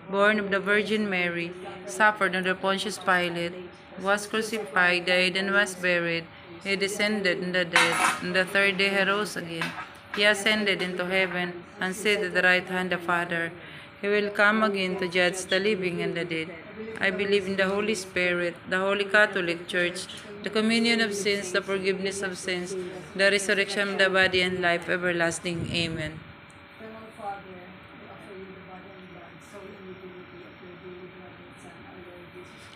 born of the Virgin Mary, suffered under Pontius Pilate, was crucified, died, and was buried. He descended in the dead. On the third day he rose again. He ascended into heaven and sat at the right hand of the Father. He will come again to judge the living and the dead. I believe in the Holy Spirit, the Holy Catholic Church, the communion of sins, the forgiveness of sins, the resurrection of the body, and life everlasting. Amen.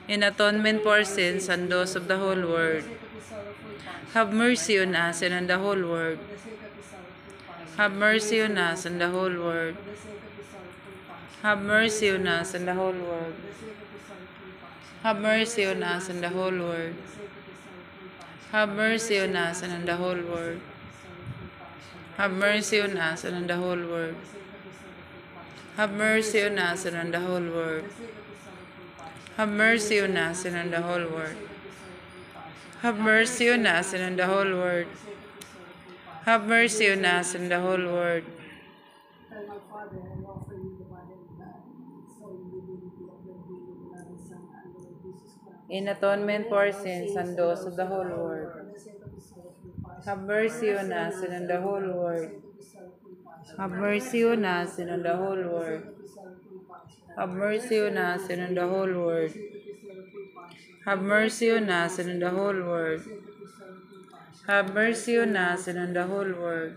In atonement for our sins and those of the whole world, have mercy on us and on the whole world. Have mercy on us and the whole world. Have mercy on us and the whole world. Have mercy on us and the whole world. Have mercy on us and on the whole world. Have mercy on us and on the whole world. Have mercy on us and on the whole world. Have mercy on us and on the whole world. Have mercy on us and on the whole world. Have mercy on us and the whole world. In atonement for our sins and those of the whole world, have mercy on us and on the whole world. Have mercy on us and on the whole world. Have mercy on us and on the whole world. Have mercy on us and on the whole world. Have mercy on us and on the whole world.